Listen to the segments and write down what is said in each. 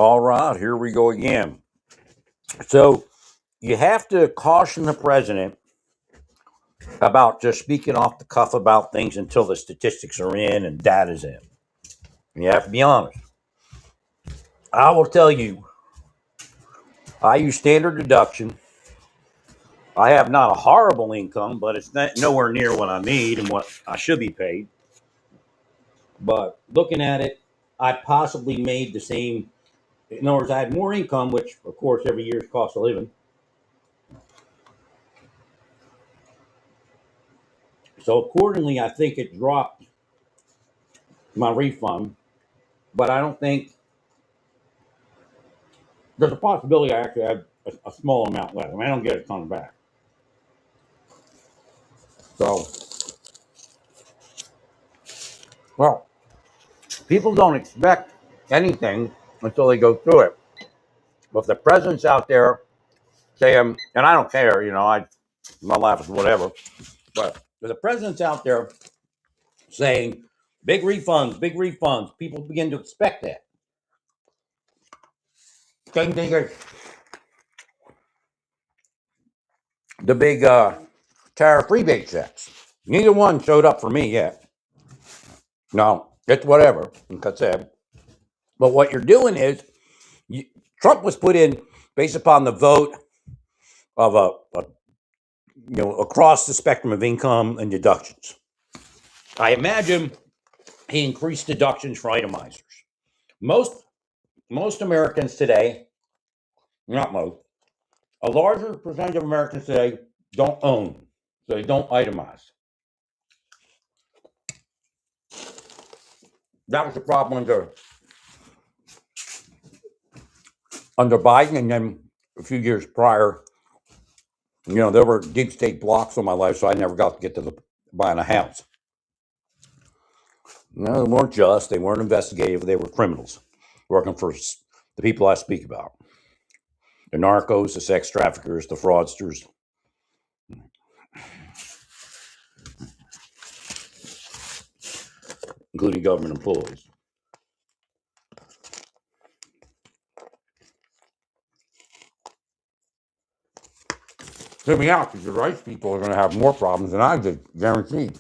All right, here we go again. So you have to caution the president about just speaking off the cuff about things until the statistics are in and data's in. And you have to be honest. I will tell you, I use standard deduction. I have not a horrible income, but it's not nowhere near what I need and what I should be paid. But looking at it, I possibly made the same. In other words, I had more income, which of course every year's cost of living. So accordingly, I think it dropped my refund, but I don't think there's a possibility I actually have a small amount left. I mean, I don't get a ton back. So, well, people don't expect anything until they go through it. But if the president's out there saying, and I don't care, my life is whatever, but if the president's out there saying big refunds, people begin to expect that. Same thing as the big tariff rebate checks. Neither one showed up for me yet. No, it's whatever, like I said. But what you're doing is, Trump was put in based upon the vote of across the spectrum of income and deductions. I imagine he increased deductions for itemizers. Most Americans today, not most, a larger percentage of Americans today don't own, so they don't itemize. That was the problem under Biden, and then a few years prior, there were deep state blocks on my life, so I never got to get to buying a house. No, they weren't just, they weren't investigative, they were criminals working for the people I speak about. The narcos, the sex traffickers, the fraudsters. Including government employees. To be honest, because the right people are going to have more problems than I did, guaranteed.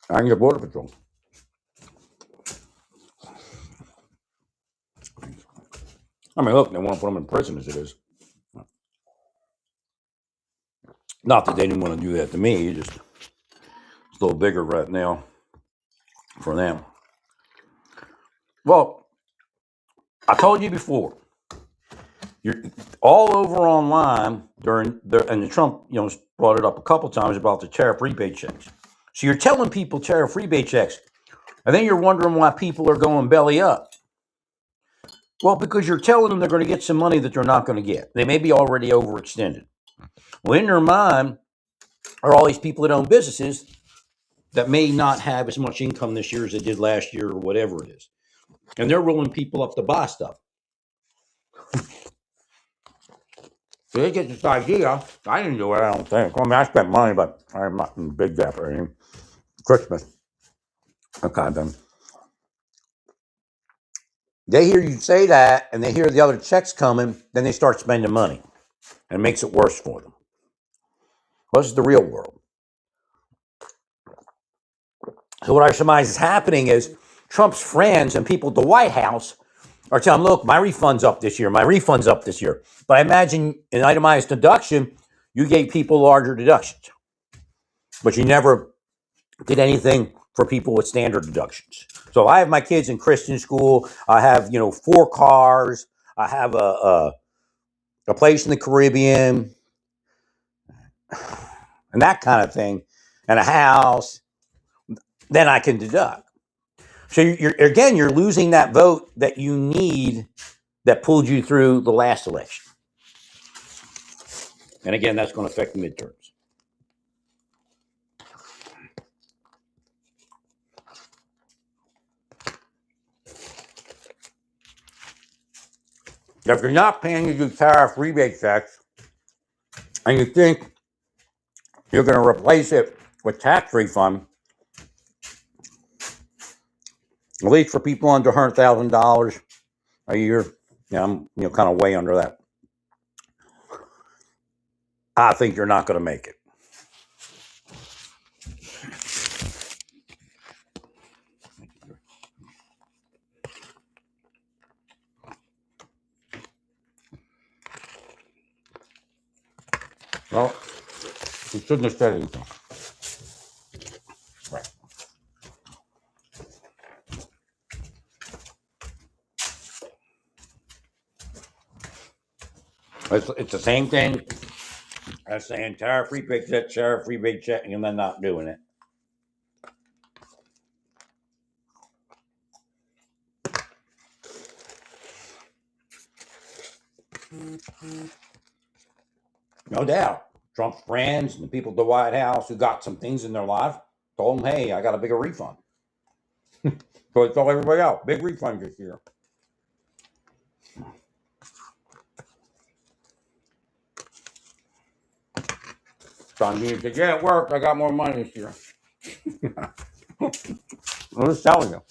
I can get Border Patrol. I mean, look, they want to put them in prison as it is. Not that they didn't want to do that to me, just it's a little bigger right now for them. Well, I told you before, you're all over online and the Trump, brought it up a couple times about the tariff rebate checks. So you're telling people tariff rebate checks, and then you're wondering why people are going belly up. Well, because you're telling them they're going to get some money that they're not going to get. They may be already overextended. Well, in their mind are all these people that own businesses that may not have as much income this year as they did last year or whatever it is. And they're rolling people up to buy stuff. So they get this idea. I didn't do it, I don't think. I mean, I spent money, but I'm not in big debt or anything. Christmas. Okay, then. They hear you say that, and they hear the other checks coming, then they start spending money. And it makes it worse for them. This is the real world. So what I surmise is happening is Trump's friends and people at the White House are telling him, look, my refund's up this year. My refund's up this year. But I imagine in itemized deduction, you gave people larger deductions. But you never did anything for people with standard deductions. So I have my kids in Christian school. I have, 4 cars. I have a place in the Caribbean and that kind of thing, and a house. Then I can deduct. So you're losing that vote that you need that pulled you through the last election. And again, that's going to affect the midterms. If you're not paying your tariff rebate checks and you think you're going to replace it with tax refund, At least for people under $100,000 a year. Yeah, I'm kind of way under that. I think you're not going to make it. Well, we shouldn't have said anything. Right. It's the same thing as saying tariff-free paycheck, tariff-free paycheck, and then not doing it. No doubt. Trump's friends and the people at the White House who got some things in their life told him, hey, I got a bigger refund. So he told everybody else, big refund this year. John Dean said, yeah, it worked. I got more money this year. I'm just telling you.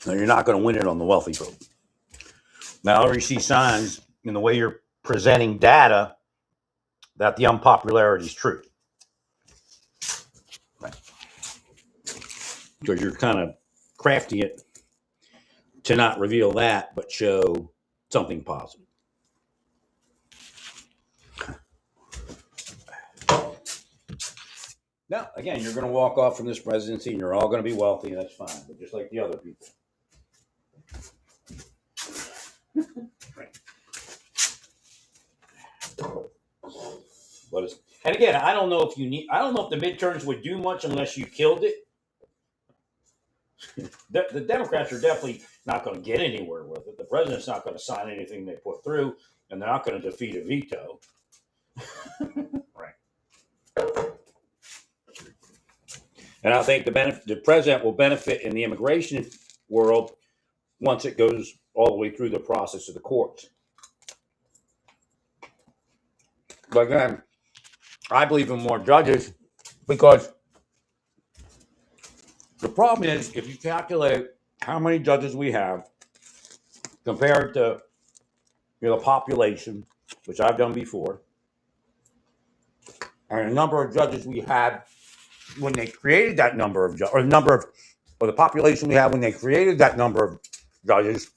No, you're not going to win it on the wealthy vote. Now, I already see signs in the way you're presenting data that the unpopularity is true. Right. Because you're kind of crafting it to not reveal that, but show something positive. Now, again, you're going to walk off from this presidency and you're all going to be wealthy, and that's fine, but just like the other people. Right. And again, I don't know if the midterms would do much unless you killed it. The Democrats are definitely not going to get anywhere with it. The president's not going to sign anything they put through, and they're not going to defeat a veto. Right. And I think the president will benefit in the immigration world once it goes all the way through the process of the courts. But again, I believe in more judges because the problem is if you calculate how many judges we have compared to the population, which I've done before, and the number of judges we had when they created that number of judges, or the population we had when they created that number of judges,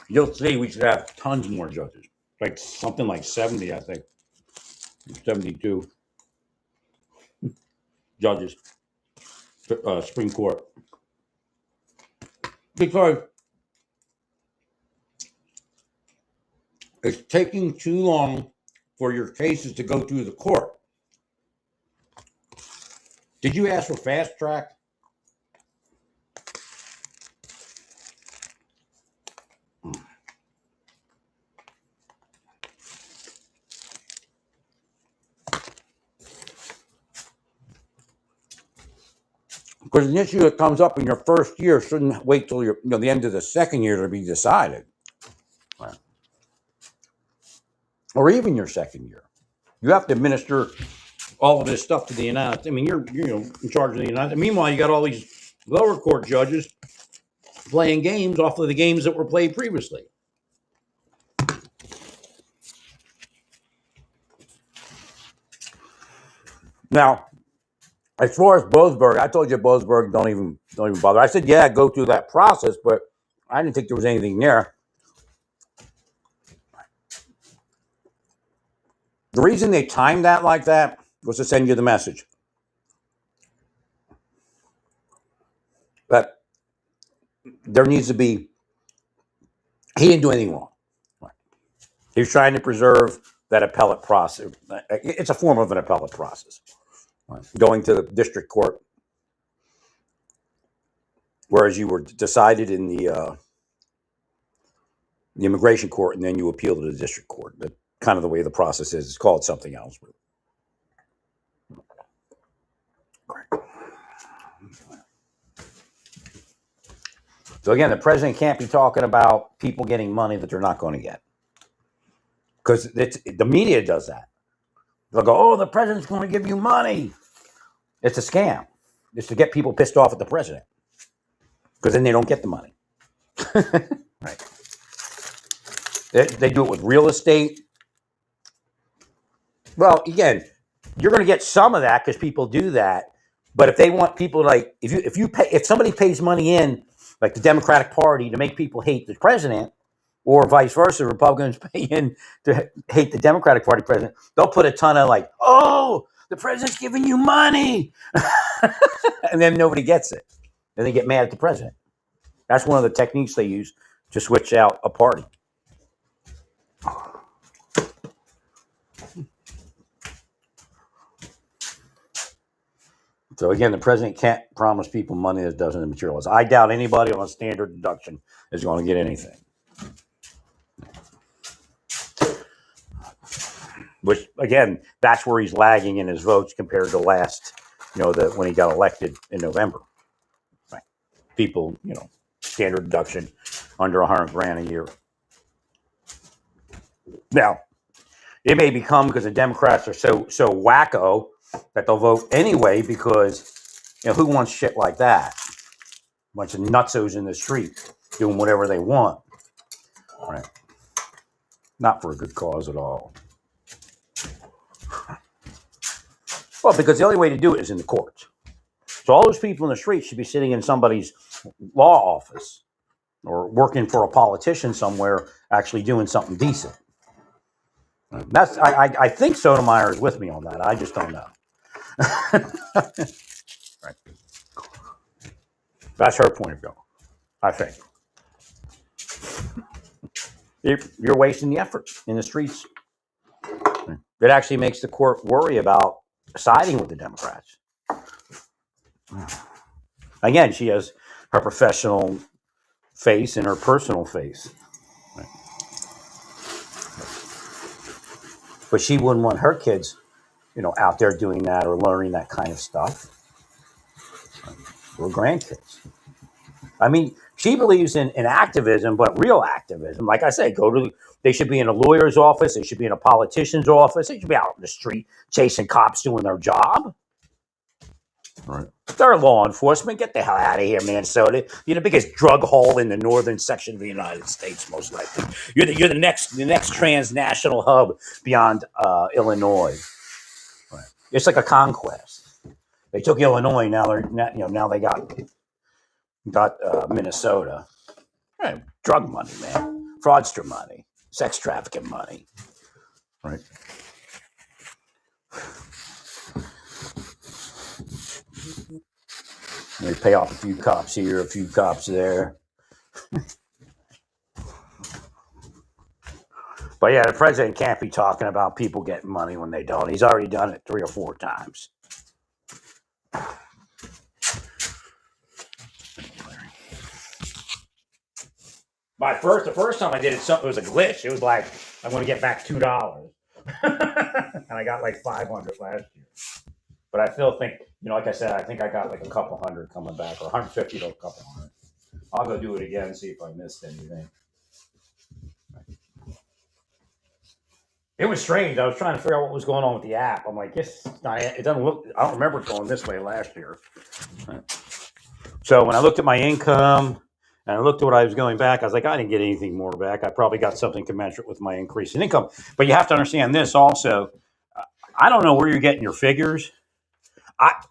you'll see we should have tons more judges. Like something like 70, I think. 72 judges, Supreme Court. Because it's taking too long for your cases to go through the court. Did you ask for fast track? Because an issue that comes up in your first year shouldn't wait till the end of the second year to be decided. Right. Or even your second year. You have to administer all of this stuff to the United States. I mean, you're in charge of the United States. Meanwhile, you got all these lower court judges playing games off of the games that were played previously. Now, as far as Boasberg, I told you Boasberg don't even bother. I said, yeah, go through that process, but I didn't think there was anything there. The reason they timed that like that was to send you the message that there needs to be, he didn't do anything wrong. He was trying to preserve that appellate process. It's a form of an appellate process. Going to the district court, whereas you were decided in the immigration court, and then you appeal to the district court. That's kind of the way the process is. It's called something else. So again, the president can't be talking about people getting money that they're not going to get. because the media does that. They'll go, oh, the president's going to give you money. It's a scam. It's to get people pissed off at the president, because then they don't get the money. Right. They do it with real estate. Well, again, you're going to get some of that because people do that. But if they want people like, if somebody pays money in, like the Democratic Party, to make people hate the president, or vice versa, Republicans pay in to hate the Democratic Party president, they'll put a ton of like, oh, the president's giving you money. And then nobody gets it. And they get mad at the president. That's one of the techniques they use to switch out a party. So again, the president can't promise people money that doesn't materialize. I doubt anybody on a standard deduction is going to get anything. Which, again, that's where he's lagging in his votes compared to last, when he got elected in November. Right. People, standard deduction under $100,000 a year. Now, it may become because the Democrats are so wacko that they'll vote anyway, because who wants shit like that? A bunch of nutsos in the street doing whatever they want. Right. Not for a good cause at all. Well, because the only way to do it is in the courts. So all those people in the street should be sitting in somebody's law office or working for a politician somewhere, actually doing something decent. That's I think Sotomayor is with me on that. I just don't know. Right. That's her point of view, I think. You're wasting the effort in the streets. It actually makes the court worry about siding with the Democrats. Again, she has her professional face and her personal face. Right. But she wouldn't want her kids, out there doing that or learning that kind of stuff. Or grandkids. I mean, she believes in activism, but real activism. Like I said, they should be in a lawyer's office. They should be in a politician's office. They should be out in the street chasing cops doing their job. Right. They're law enforcement. Get the hell out of here, Minnesota. You're the biggest drug hole in the northern section of the United States, most likely. You're the next transnational hub beyond Illinois. Right. It's like a conquest. They took Illinois. Now they got Minnesota. Right. Drug money, man. Fraudster money. Sex trafficking money. Right. They pay off a few cops here, a few cops there. But yeah, the president can't be talking about people getting money when they don't. He's already done it 3 or 4 times. The first time I did it, it was a glitch. It was like, I'm going to get back $2. And I got like 500 last year. But I still think, like I said, I think I got like a couple hundred coming back, or 150 to a couple hundred. I'll go do it again and see if I missed anything. It was strange. I was trying to figure out what was going on with the app. I'm like, it doesn't look, I don't remember it going this way last year. So when I looked at my income and I looked at what I was going back, I was like, I didn't get anything more back. I probably got something commensurate with my increase in income. But you have to understand this also. I don't know where you're getting your figures.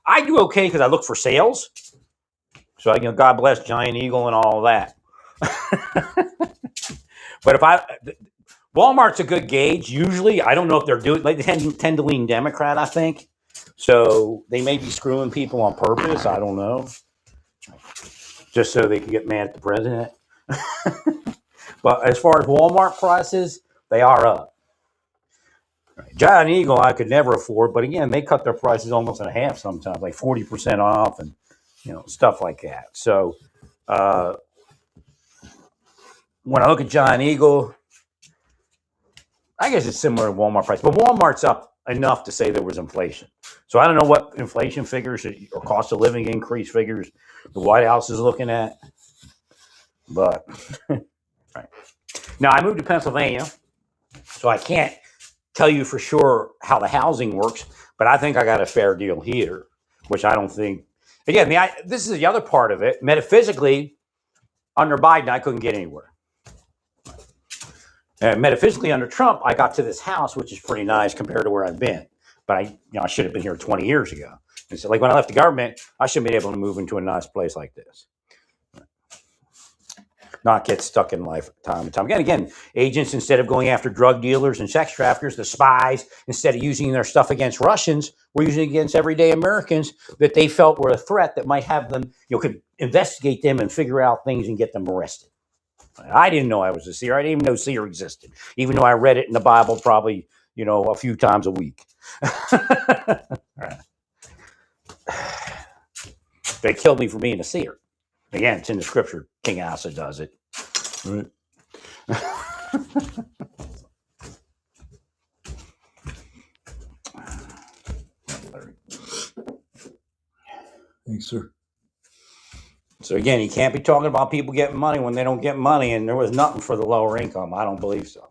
I do okay because I look for sales. So, God bless Giant Eagle and all of that. But Walmart's a good gauge. Usually, I don't know if they're doing, they tend to lean Democrat, I think. So they may be screwing people on purpose. I don't know. Just so they can get mad at the president. But as far as Walmart prices, they are up. Giant Eagle, I could never afford, but again, they cut their prices almost in half sometimes, like 40% off, and stuff like that. So when I look at Giant Eagle, I guess it's similar to Walmart price, but Walmart's up enough to say there was inflation. So I don't know what inflation figures or cost of living increase figures the White House is looking at, but right. Now I moved to Pennsylvania. So I can't tell you for sure how the housing works, but I think I got a fair deal here, which I don't think. Again, this is the other part of it. Metaphysically, under Biden, I couldn't get anywhere. Metaphysically, under Trump, I got to this house, which is pretty nice compared to where I've been. But I should have been here 20 years ago. And so, like when I left the government, I should have been able to move into a nice place like this, not get stuck in life time and time again. Agents, instead of going after drug dealers and sex traffickers, the spies, instead of using their stuff against Russians, were using it against everyday Americans that they felt were a threat that might have them, could investigate them and figure out things and get them arrested. I didn't know I was a seer. I didn't even know seer existed, even though I read it in the Bible probably, a few times a week. They killed me for being a seer. Again, it's in the scripture. King Asa does it. Right. Thanks, sir. So again, you can't be talking about people getting money when they don't get money, and there was nothing for the lower income. I don't believe so.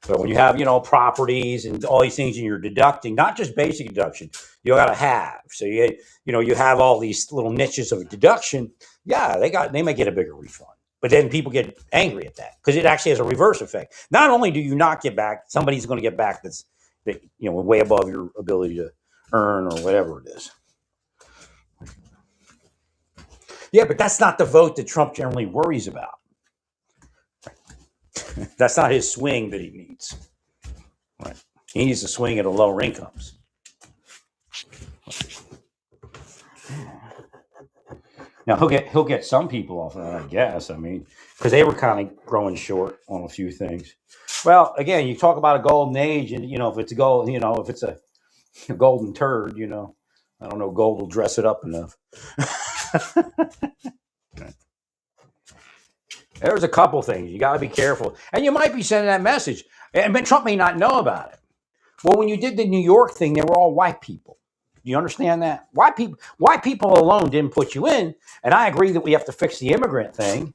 So when you have, properties and all these things, and you're deducting, not just basic deduction, you got to have. So you have all these little niches of deduction. Yeah, they might get a bigger refund, but then people get angry at that because it actually has a reverse effect. Not only do you not get back, somebody's going to get back that's way above your ability to earn or whatever it is. Yeah, but that's not the vote that Trump generally worries about. That's not his swing that he needs. Right. He needs to swing at the lower incomes. Now he'll get some people off of that, I guess. I mean, because they were kind of growing short on a few things. Well, again, you talk about a golden age, and if it's a gold, if it's a golden turd, I don't know, gold will dress it up enough. There's a couple things you got to be careful, and you might be sending that message, but Trump may not know about it. Well, when you did the New York thing, they were all white people. Do you understand that? White people alone didn't put you in, and I agree that we have to fix the immigrant thing.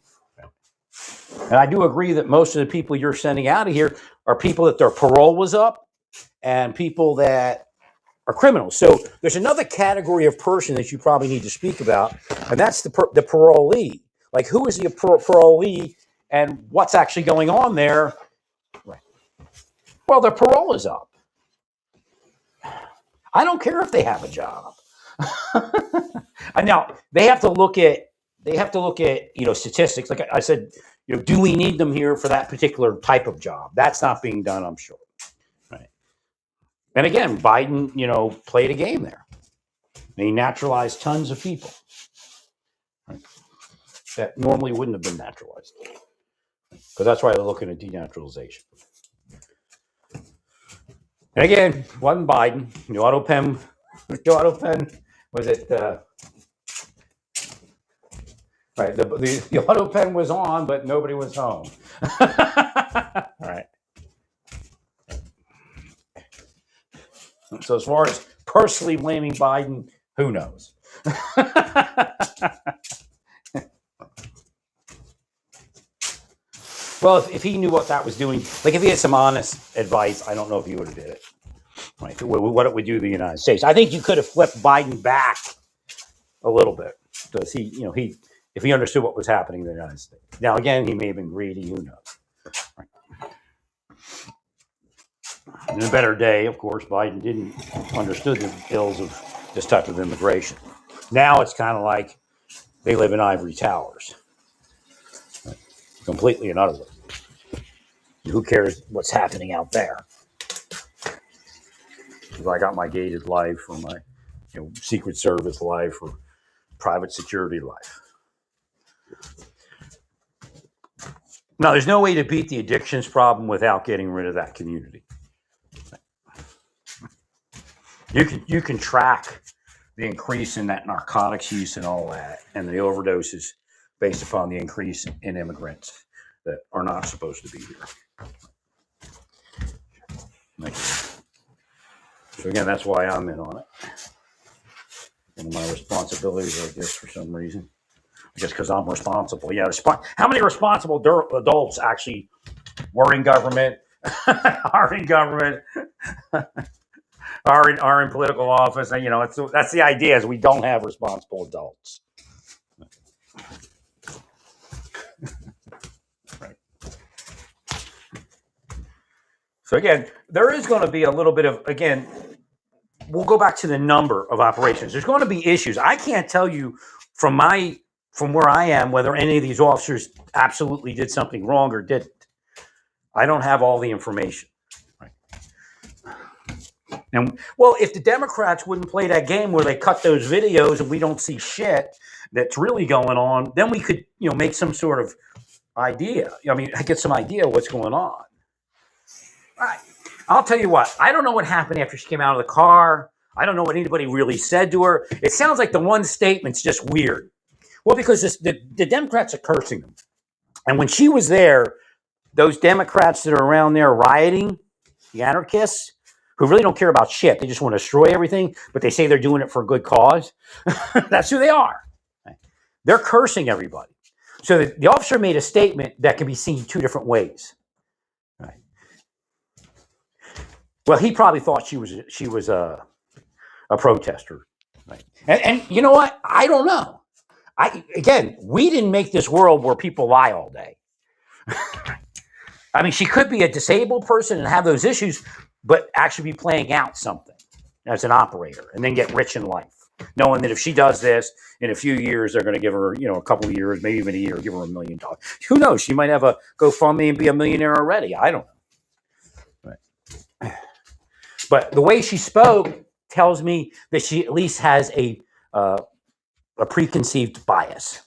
And I do agree that most of the people you're sending out of here are people that their parole was up and people that are criminals. So there's another category of person that you probably need to speak about, and that's the parolee. Like, who is the parolee and what's actually going on there? Right. Well, their parole is up. I don't care if they have a job. Now they have to look at statistics. Like I said, do we need them here for that particular type of job? That's not being done, I'm sure. Right. And again, Biden, played a game there. He naturalized tons of people. Right. That normally wouldn't have been naturalized. Because that's why they're looking at denaturalization. And again, wasn't Biden. The auto pen was it? Right, the auto pen was on, but nobody was home. All right. So as far as personally blaming Biden, who knows? Well, if he knew what that was doing, like if he had some honest advice, I don't know if he would have did it. Right? What it would do to the United States. I think you could have flipped Biden back a little bit because if he understood what was happening in the United States. Now, again, he may have been greedy. Who knows? Right. In a better day, of course, Biden didn't understood the ills of this type of immigration. Now it's kind of like they live in ivory towers. Completely and utterly. Who cares what's happening out there? Because I got my gated life or my Secret Service life or private security life. Now, there's no way to beat the addictions problem without getting rid of that community. You can track the increase in that narcotics use and all that, and the overdoses based upon the increase in immigrants that are not supposed to be here. So again, that's why I'm in on it. One of my responsibilities, I guess, for some reason. I guess because I'm responsible. Yeah, how many responsible adults actually were in government, are in government, are in political office, and that's the idea is we don't have responsible adults. Right. So again, there is going to be a little bit of we'll go back to the number of operations. There's going to be issues. I can't tell you from where I am whether any of these officers absolutely did something wrong or didn't. I don't have all the information. Right. And well, if the Democrats wouldn't play that game where they cut those videos and we don't see shit that's really going on, then we could, make some sort of idea. I mean, get some idea of what's going on. All right. I'll tell you what, I don't know what happened after she came out of the car. I don't know what anybody really said to her. It sounds like the one statement's just weird. Well, because the Democrats are cursing them. And when she was there, those Democrats that are around there rioting, the anarchists, who really don't care about shit. They just want to destroy everything, but they say they're doing it for a good cause. That's who they are. They're cursing everybody. So the officer made a statement that can be seen two different ways. Right. Well, he probably thought she was a protester. Right. And you know what? I don't know. We didn't make this world where people lie all day. I mean, she could be a disabled person and have those issues, but actually be playing out something as an operator and then get rich in life, knowing that if she does this in a few years, they're going to give her, a couple of years, maybe even a year, give her $1 million. Who knows? She might have a GoFundMe and be a millionaire already. I don't know. Right. But the way she spoke tells me that she at least has a preconceived bias.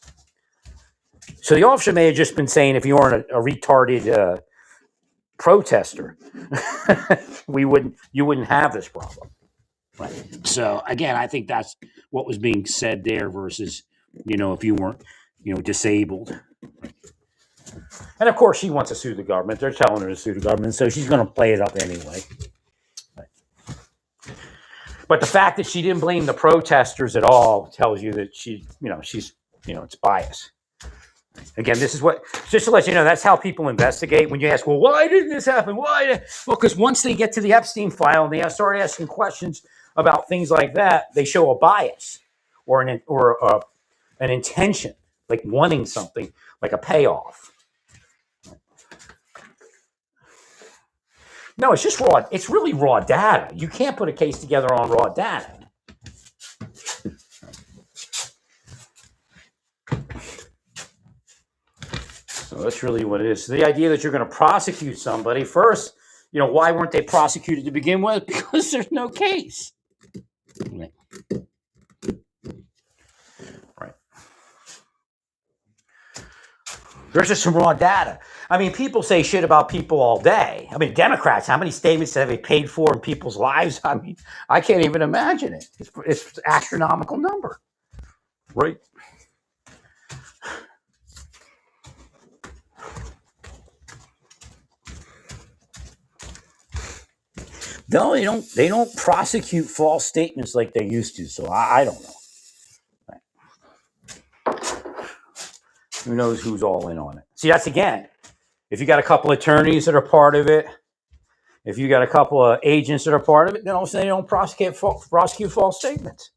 So the officer may have just been saying, if you aren't a retarded protester, you wouldn't have this problem. Right. So again, I think that's what was being said there versus, if you weren't, disabled. And of course, she wants to sue the government. They're telling her to sue the government, so she's going to play it up anyway. Right. But the fact that she didn't blame the protesters at all tells you that she's, it's bias. Again, this is just to let you know, that's how people investigate. When you ask, well, why didn't this happen? Well, because once they get to the Epstein file and they start asking questions about things like that, they show a bias or an intention, like wanting something, like a payoff. No, it's just raw. It's really raw data. You can't put a case together on raw data. So that's really what it is. So the idea that you're going to prosecute somebody first, why weren't they prosecuted to begin with? Because there's no case. Right. There's just some raw data. I mean, people say shit about people all day. I mean, Democrats, how many statements have they paid for in people's lives? I mean, I can't even imagine it. It's an astronomical number. Right. No, they don't prosecute false statements like they used to. So I don't know. Right. Who knows who's all in on it? See, that's again, if you got a couple of attorneys that are part of it, if you got a couple of agents that are part of it, then all of a sudden they don't prosecute false statements.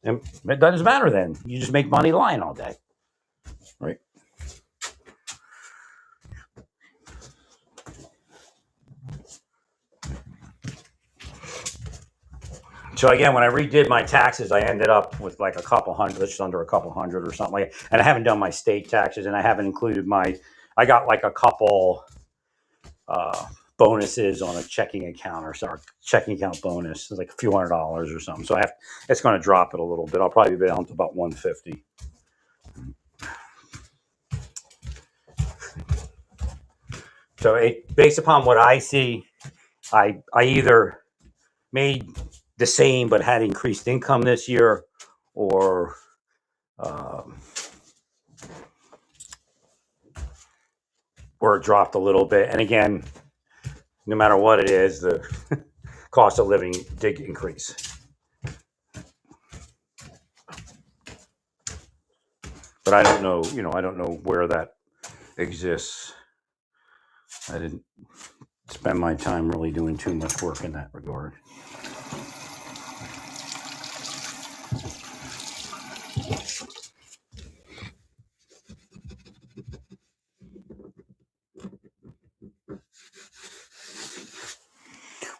And it doesn't matter then. You just make money lying all day. Right? So again, when I redid my taxes, I ended up with like a couple hundred, just under a couple hundred or something like that. And I haven't done my state taxes, and I haven't included I got like a couple bonuses on a checking account or checking account bonus. It's like a few $100s or something. So it's going to drop it a little bit. I'll probably be down to about 150. So based upon what I see, I either made the same but had increased income this year, or it dropped a little bit. And again, no matter what it is, the cost of living did increase. But I don't know, I don't know where that exists. I didn't spend my time really doing too much work in that regard.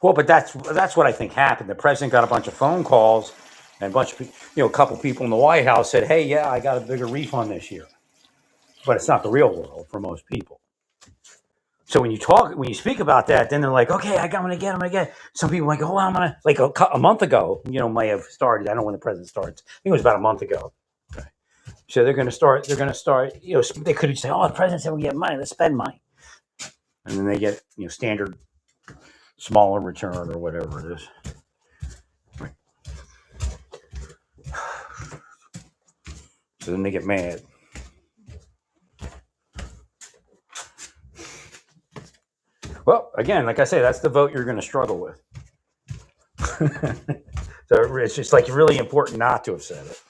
Well, but that's what I think happened. The president got a bunch of phone calls, and a bunch of a couple people in the White House said, "Hey, yeah, I got a bigger refund this year," but it's not the real world for most people. So when you speak about that, then they're like, "Okay, I'm gonna get it." Some people are like, "Oh, I'm gonna," like a month ago, may have started. I don't know when the president starts. I think it was about a month ago. Okay. So they're gonna start. They could say, "Oh, the president said we get money. Let's spend money," and then they get standard smaller return or whatever it is. So then they get mad. Well, again, like I say, that's the vote you're going to struggle with. So it's just like really important not to have said it.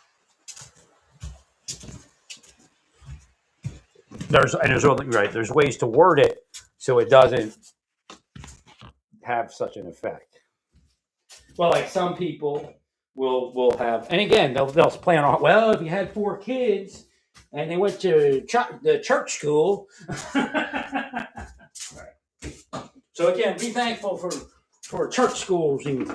There's ways to word it so it doesn't have such an effect. Well, like some people will have, and again, they'll plan on, well, if you had 4 kids and they went to the church school. Right. So again, be thankful for church schools and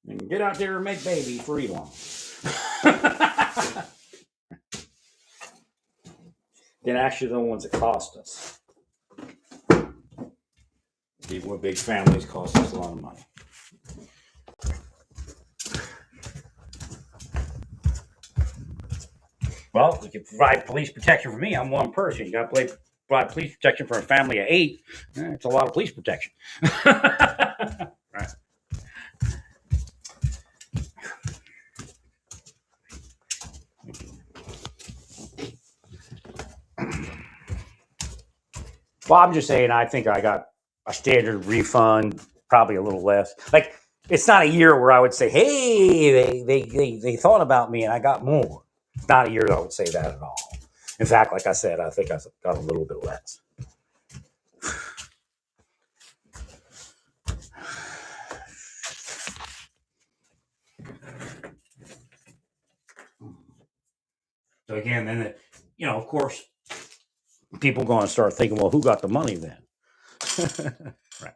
and get out there and make babies for Elon. Then actually the ones that cost us. Big families cost us a lot of money. Well, if you provide police protection for me, I'm one person. You got to provide police protection for a family of 8. It's a lot of police protection. Right. Well, I'm just saying, I think I got a standard refund, probably a little less. Like, it's not a year where I would say, hey, they thought about me and I got more. It's not a year that I would say that at all. In fact, like I said, I think I got a little bit less. So again, then, of course, people are going to start thinking, well, who got the money then? Right.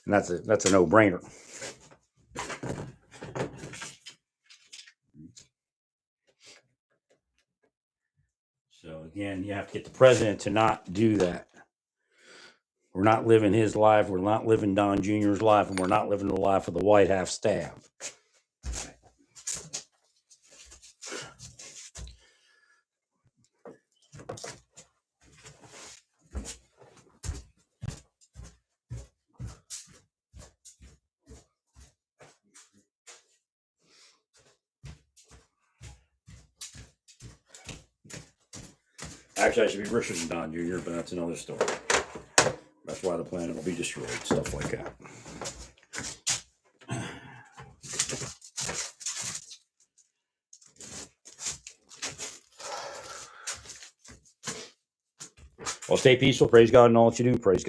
And that's a no-brainer. So again, you have to get the president to not do that. We're not living his life. We're not living Don Jr.'s life, and we're not living the life of the White House staff. Actually, I should be richer than Don Jr., but that's another story. That's why the planet will be destroyed, stuff like that. Well, stay peaceful. Praise God in all that you do. Praise God.